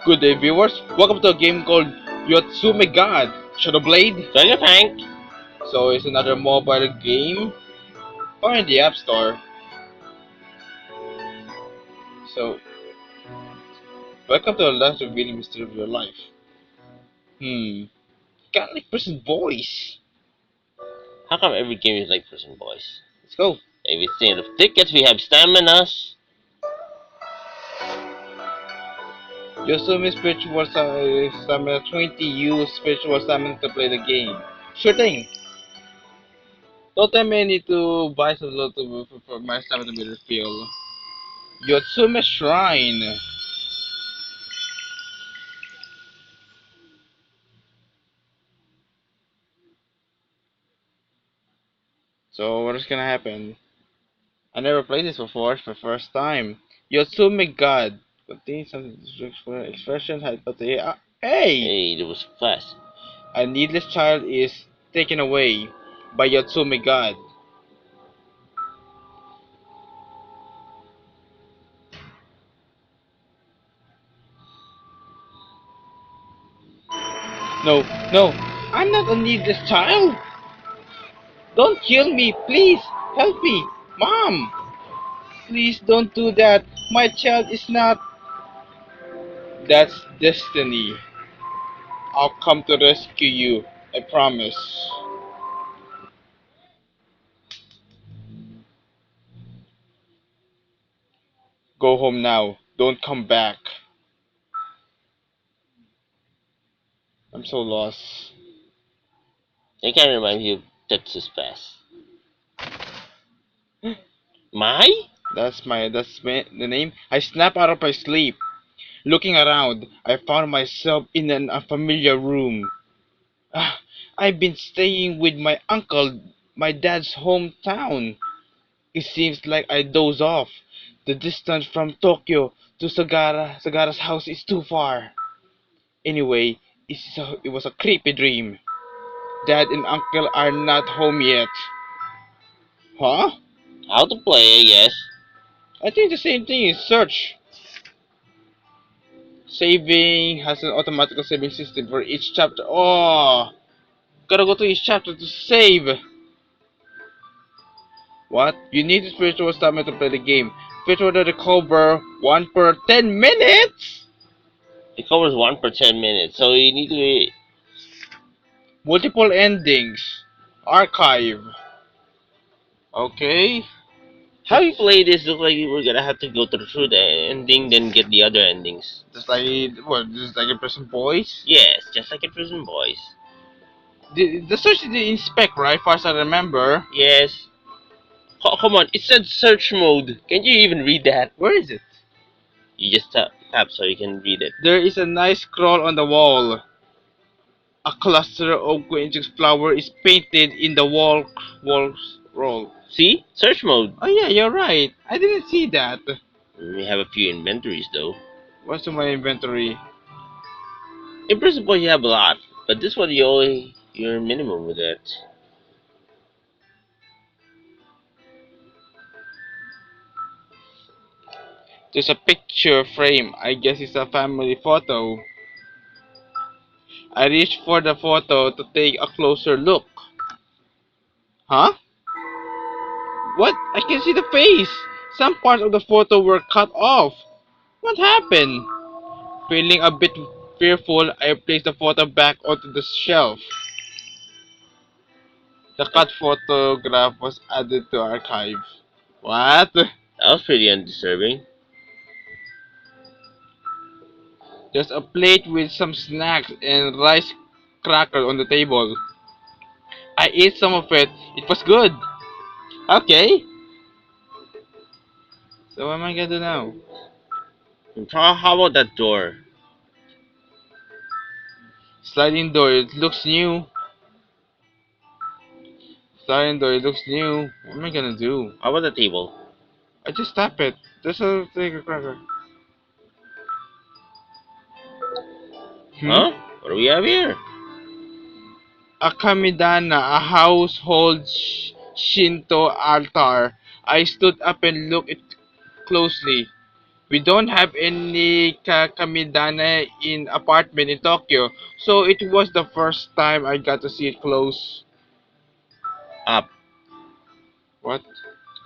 Good day, viewers. Welcome to a game called Yotsume God Shadow Blade. Dragon Tank. So it's another mobile game found in the App Store. So welcome to the last revealing mystery of your life. Can't like person voice. How come every game is like Prison Boys? Let's go. If it's instead of tickets, we have staminas. Yotsume spiritual stamina 20. Use spiritual stamina to play the game. Sure thing. Don't tell me I need to buy some loot for my stamina to be refilled. Yotsume Shrine. So what is gonna happen? I never played this before. It's my first time. Yotsume God. Contains some expression hypothesis. Hey! Hey, that was fast. A needless child is taken away by Yotsume God. No, no, I'm not a needless child. Don't kill me, please. Help me, Mom. Please don't do that. My child is not. That's destiny. I'll come to rescue you. I promise. Go home now. Don't come back. I'm so lost. I can't remind you of Tetsu's Pass. My? That's the name. I snap out of my sleep. Looking around, I found myself in an unfamiliar room. Ah, I've been staying with my uncle, my dad's hometown. It seems like I doze off. The distance from Tokyo to Sagara's house is too far. Anyway, it was a creepy dream. Dad and uncle are not home yet. Huh? How to play, yes. I think the same thing is search. Saving has an automatic saving system for each chapter. Oh, gotta go to each chapter to save. What? You need a spiritual stamina to play the game. Spiritual to recover 1 per 10 minutes? It covers 1 per 10 minutes, so you need to. Multiple endings. Archive. Okay. How you play this look like we're gonna have to go through the ending, then get the other endings. Just like, what, just like a person voice? Yes, just like in Prison Boys. The search is the inspect, right? Far as I remember. Yes. Come on, it said search mode. Can you even read that? Where is it? You just tap so you can read it. There is a nice scroll on the wall. A cluster of green flower is painted in the wall's roll. See? Search mode. Oh yeah, you're right. I didn't see that. We have a few inventories though. What's in my inventory? In principle, you have a lot, but this one you're minimum with it. There's a picture frame. I guess it's a family photo. I reached for the photo to take a closer look. Huh? What? I can see the face. Some parts of the photo were cut off. What happened? Feeling a bit fearful, I placed the photo back onto the shelf. The cut photograph was added to archive. What? That was pretty undeserving. There's a plate with some snacks and rice cracker on the table. I ate some of it. It was good. Okay. So what am I gonna do now? How about that door? Sliding door. It looks new. Sliding door. It looks new. What am I gonna do? How about the table? I just tap it. There's a thing cracker. Huh? What do we have here? A kamidana, a household Shinto altar. I stood up and looked it closely. We don't have any kamidana in apartment in Tokyo, so it was the first time I got to see it close. Up. What?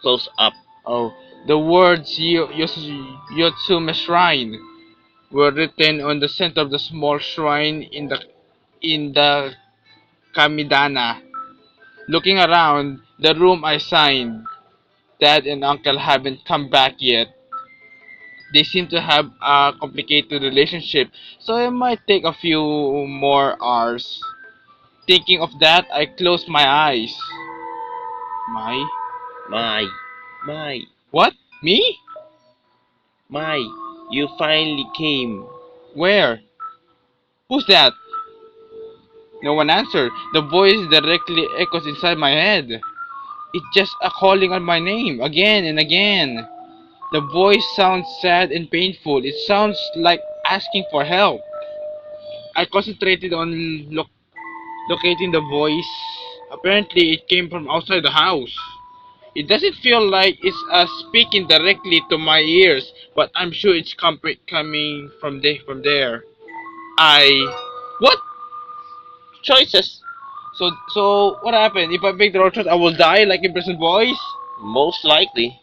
Close up. Oh, the words Yotsume Shrine were written on the center of the small shrine in the kamidana. Looking around the room, I signed. Dad and Uncle haven't come back yet. They seem to have a complicated relationship, so it might take a few more hours. Thinking of that, I closed my eyes. My? My. My. What? Me? My. You finally came. Where? Who's that? No one answered. The voice directly echoes inside my head. It's just a calling on my name again and again. The voice sounds sad and painful. It sounds like asking for help. I concentrated on locating the voice. Apparently, it came from outside the house. It doesn't feel like it's speaking directly to my ears, but I'm sure it's coming from there. I what? Choices. So what happened? If I make the wrong choice, I will die like in Prison Boys. Most likely.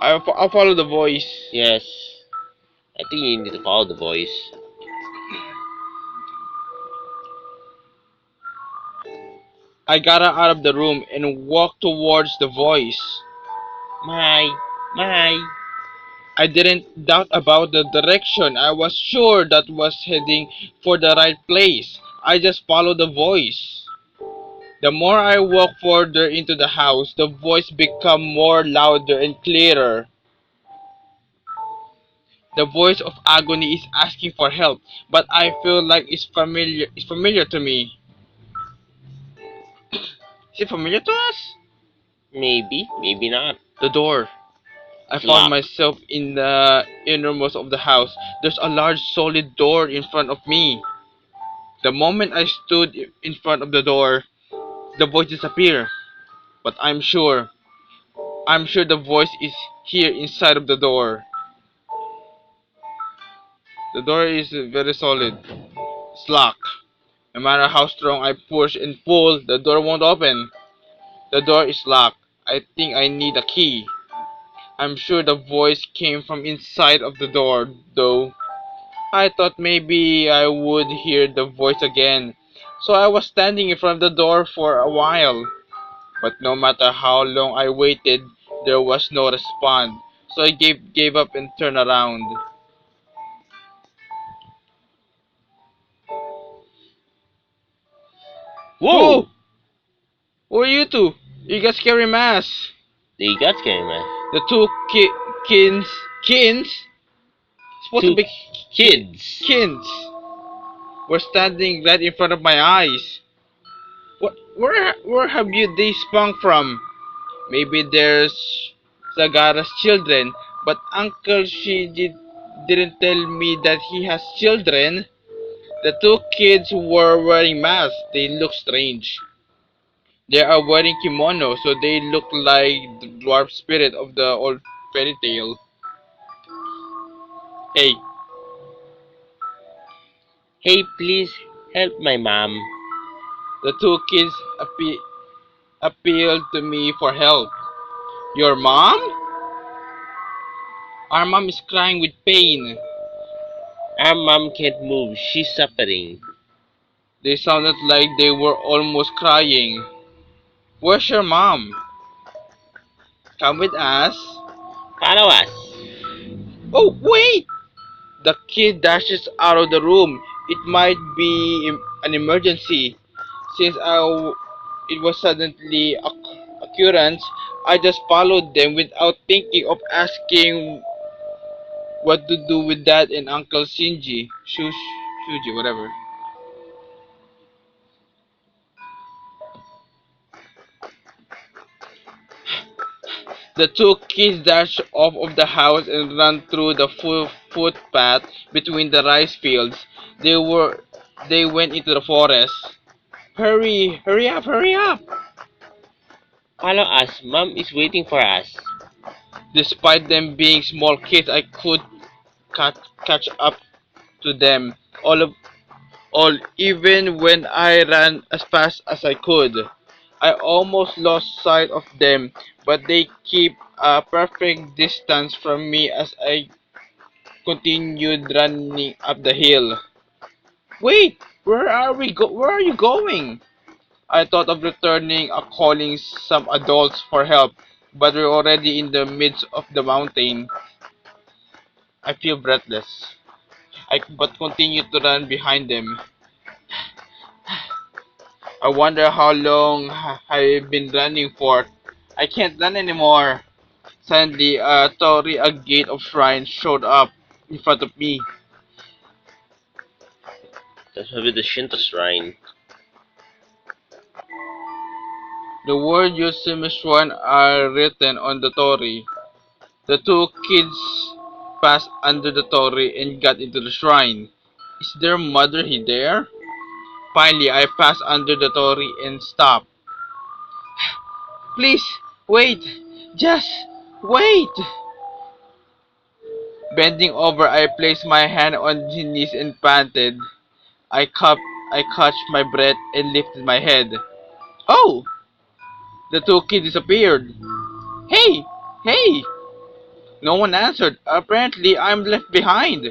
I'll follow the voice. Yes. I think you need to follow the voice. I got out of the room and walked towards the voice. My. My. I didn't doubt about the direction. I was sure that was heading for the right place. I just followed the voice. The more I walked further into the house, the voice became more louder and clearer. The voice of agony is asking for help, but I feel like it's familiar to me. Is it familiar to us? Maybe. Maybe not. The door. I It's found locked. myself in the innermost of the house. There's a large solid door in front of me. The moment I stood in front of the door, the voice disappeared. But I'm sure the voice is here inside of the door. The door is very solid. It's locked. No matter how strong I push and pull, the door won't open. The door is locked. I think I need a key. I'm sure the voice came from inside of the door, though. I thought maybe I would hear the voice again. So I was standing in front of the door for a while. But no matter how long I waited, there was no response. So I gave up and turned around. Whoa! Whoa! Who are you two? You got scary masks. They got scary, man. The two kins, supposed to Two be kids. kins, were standing right in front of my eyes. What? Where have you they sprung from? Maybe there's Sagara's children, but Uncle didn't tell me that he has children. The two kids were wearing masks. They look strange. They are wearing kimono, so they look like the dwarf spirit of the old fairy tale. Hey, Hey, please help my mom. the two kids appealed to me for help. Your mom? Our mom is crying with pain. Our mom can't move. She's suffering. They sounded like they were almost crying. Where's your mom? Come with us. Follow us. Oh, wait! The kid dashes out of the room. It might be an emergency. Since it was suddenly occurrence, I just followed them without thinking of asking what to do with Dad and Uncle Shuji, whatever. The two kids dashed off of the house and ran through the footpath between the rice fields. They were they went into the forest. Hurry, hurry up, hurry up! Follow us. Mom is waiting for us. Despite them being small kids, I could catch, catch up to them. All even when I ran as fast as I could. I almost lost sight of them, but they keep a perfect distance from me as I continued running up the hill. Wait, where are you going? I thought of returning or calling some adults for help, but we're already in the midst of the mountain. I feel breathless. I but continue to run behind them. I wonder how long I've been running for. I can't run anymore. Suddenly, a gate of shrine showed up in front of me. That's maybe the Shinto shrine. The word Yotsume God are written on the torii. The two kids passed under the torii and got into the shrine. Is their mother there? Finally, I passed under the torii and stopped. Please, wait! Just wait! Bending over, I placed my hand on his knees and panted. I cup, I caught my breath and lifted my head. Oh! The two kids disappeared. Hey! Hey! No one answered. Apparently, I'm left behind.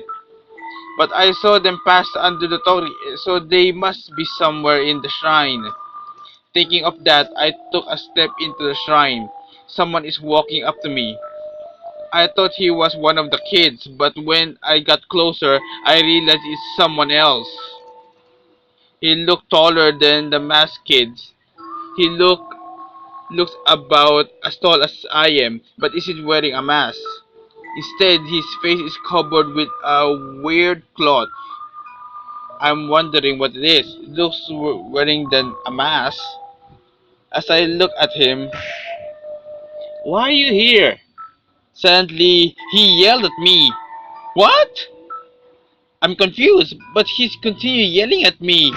But I saw them pass under the torii, so they must be somewhere in the shrine. Thinking of that, I took a step into the shrine. Someone is walking up to me. I thought he was one of the kids, but when I got closer, I realized it's someone else. He looked taller than the masked kids. He looks about as tall as I am, but isn't wearing a mask. Instead, his face is covered with a weird cloth. I'm wondering what it is. It looks wearing a mask. As I look at him, Why are you here? suddenly he yelled at me. What? I'm confused, but he's continued yelling at me.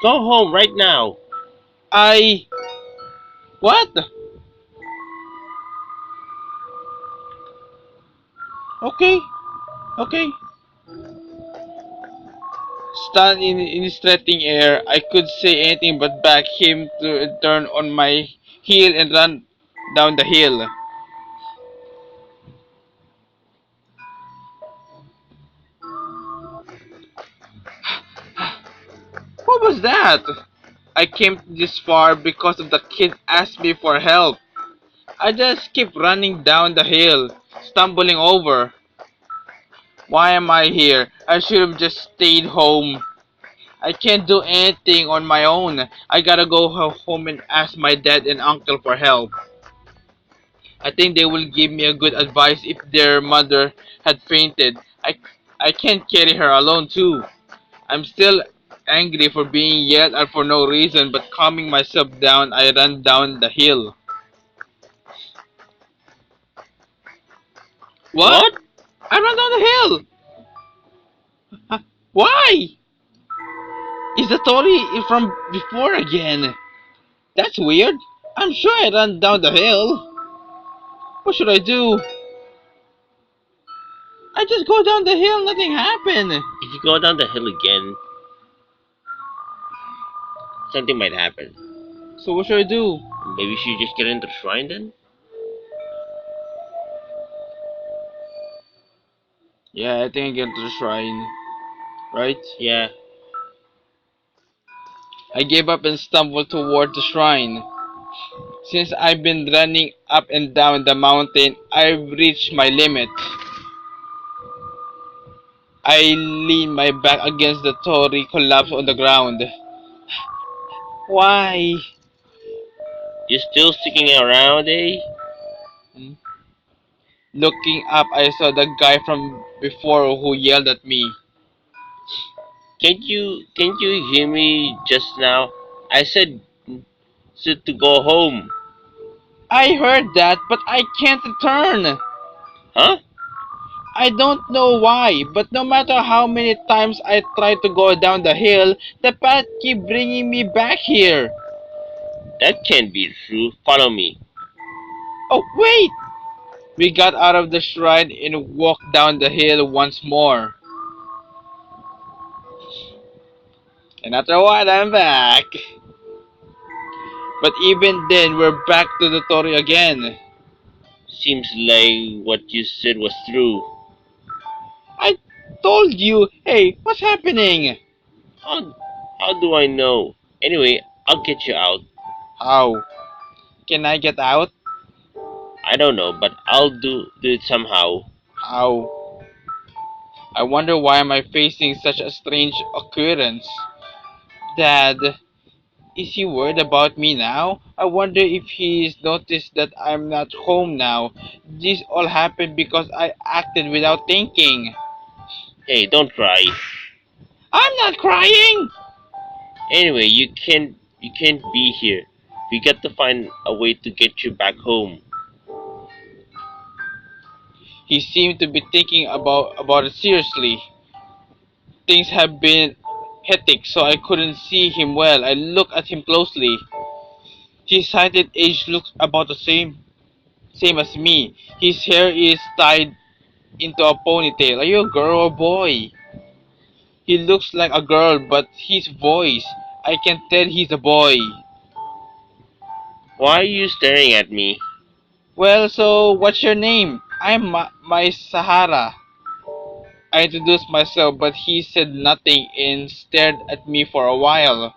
Go home right now. I... What? Okay, okay. Stunned in his threatening air, I could say anything but back him to turn on my heel and run down the hill. What was that? I came this far because of the kid asked me for help. I just keep running down the hill, stumbling over. Why am I here? I should have just stayed home. I can't do anything on my own. I gotta go home and ask my dad and uncle for help. I think they will give me a good advice if their mother had fainted. I can't carry her alone too. I'm still angry for being yelled at for no reason, but calming myself down, I ran down the hill. What? What? I ran down the hill! Huh? Why? Is the story from before again? That's weird. I'm sure I ran down the hill. What should I do? I just go down the hill, nothing happened. If you go down the hill again, something might happen. So what should I do? Maybe you should just get into the shrine then? Yeah, I think I get to the shrine. Right? Yeah. I gave up and stumbled toward the shrine. Since I've been running up and down the mountain, I've reached my limit. I lean my back against the torii, collapse on the ground. Why? You still sticking around, eh? Hmm? Looking up, I saw the guy from before who yelled at me. Can't you hear me just now? I said to go home. I heard that, but I can't return. Huh? I don't know why, but no matter how many times I try to go down the hill, the path keep bringing me back here. That can't be true. Follow me. Oh, wait! We got out of the shrine and walked down the hill once more. And after a while, I'm back. But even then, we're back to the story again. Seems like what you said was true. I told you, hey, what's happening? How, how do I know? Anyway, I'll get you out. How? Can I get out? I don't know, but I'll do it somehow. How? I wonder why am I facing such a strange occurrence. Dad, is he worried about me now? I wonder if he's noticed that I'm not home now. This all happened because I acted without thinking. Hey, don't cry. I'm not crying! Anyway, you can't be here. We got to find a way to get you back home. He seemed to be thinking about it seriously. Things have been hectic, so I couldn't see him well. I looked at him closely. His height and age looks about the same as me. His hair is tied into a ponytail. Are you a girl or boy? He looks like a girl, but his voice, I can tell he's a boy. Why are you staring at me? Well, so what's your name? I'm my Sahara. I introduced myself, but he said nothing and stared at me for a while.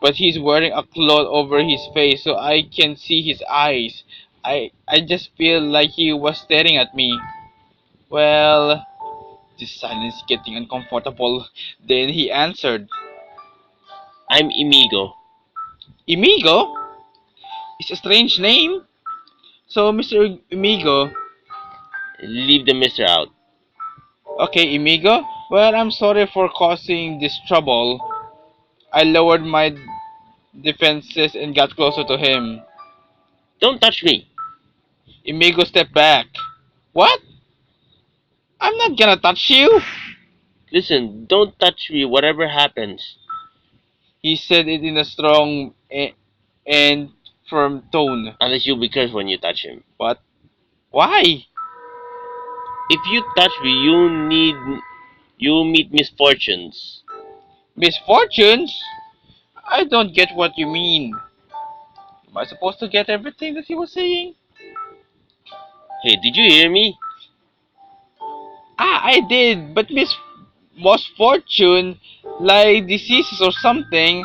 But he's wearing a cloth over his face, so I can see his eyes. I just feel like he was staring at me. Well, this silence is getting uncomfortable. Then he answered, I'm Imigo. Imigo? It's a strange name. So, Mr. Imigo, Leave the mister out. okay, Imigo, well, I'm sorry for causing this trouble. I lowered my defenses and got closer to him. Don't touch me. Imigo stepped back. What? I'm not gonna touch you, Listen, don't touch me whatever happens. he said it in a strong and firm tone. Unless you'll be cursed when you touch him. What? Why? If you touch me, you'll meet misfortunes. Misfortunes? I don't get what you mean. Am I supposed to get everything that he was saying? Hey, did you hear me? Ah, I did, but misfortune, like diseases or something.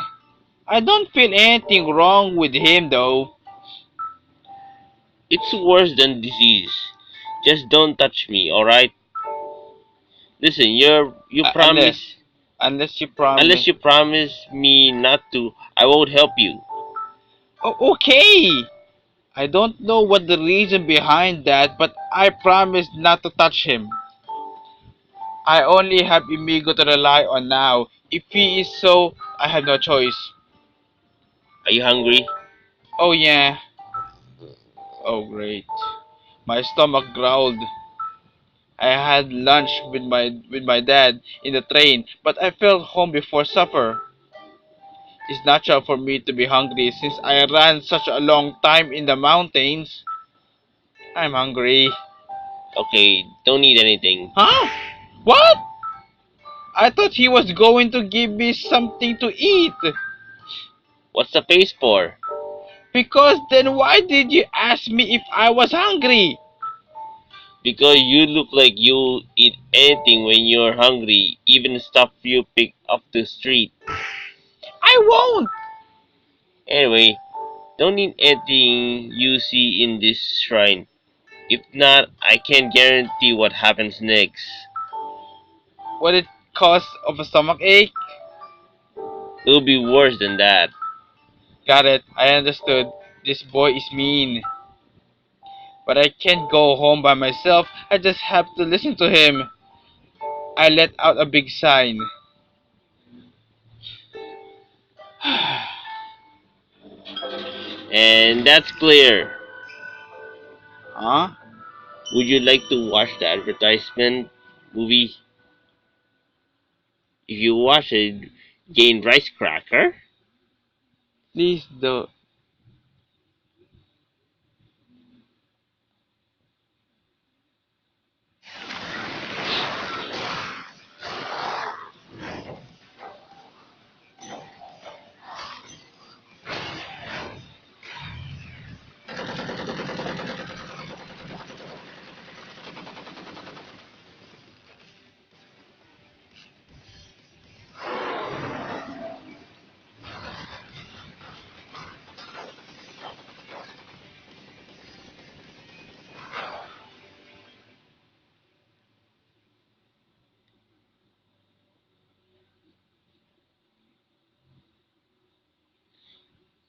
I don't feel anything wrong with him though. It's worse than disease. Just don't touch me, alright? Listen, you Uh, unless, promise. unless you Unless promise. you promise me not to, I won't help you. Oh, okay. I don't know what the reason behind that, but I promise not to touch him. I only have Imigo to rely on now. If he is so, I have no choice. Are you hungry? Oh yeah. Oh great. My stomach growled. I had lunch with my dad in the train, but I felt home before supper. It's natural for me to be hungry since I ran such a long time in the mountains. I'm hungry. Okay, don't eat anything. Huh? What? I thought he was going to give me something to eat. What's the face for? Because then why did you ask me if I was hungry? Because you look like you'll eat anything when you're hungry, even stuff you pick off the street. I won't. Anyway, don't eat anything you see in this shrine. If not, I can't guarantee what happens next. What it cause of a stomach ache? It'll be worse than that. Got it. I understood. This boy is mean. But I can't go home by myself. I just have to listen to him. I let out a big sigh. And that's clear. Huh? Would you like to watch the advertisement movie? If you watch it, gain rice cracker. Please do.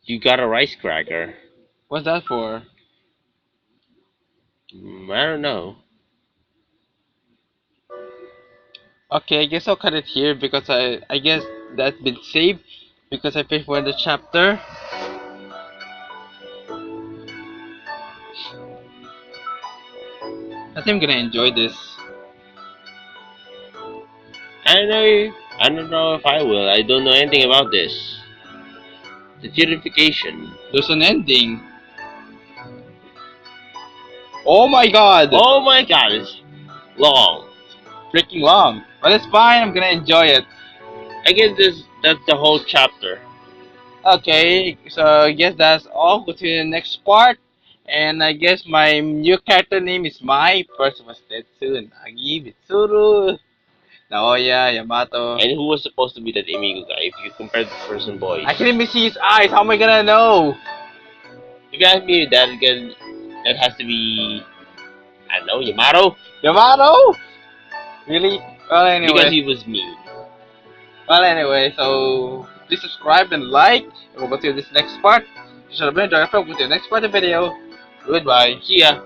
You got a rice cracker. What's that for? I don't know. Okay, I guess I'll cut it here because I guess that's been saved because I paid for the chapter. I think I'm gonna enjoy this. I don't know. I don't know if I will. I don't know anything about this. The purification. There's an ending. Oh my god! Oh my god, it's long. Freaking long. But it's fine, I'm gonna enjoy it. I guess that's the whole chapter. Okay, so I guess that's all. Go to the next part. And I guess my new character name is Mai. First was Tetsu, Nagi, Mitsuru, Naoya, Yamato. And who was supposed to be that Amigo guy if you compare the first and boys? I can even see his eyes. How am I gonna know? If you ask me, that has to be, I don't know, Yamato, Yamato? Really? Well, because anyway. he was mean. Well, anyway, so please subscribe and like. And we'll go to this next part. If you should have been enjoying, we'll go to the next part of the video. Goodbye. See ya.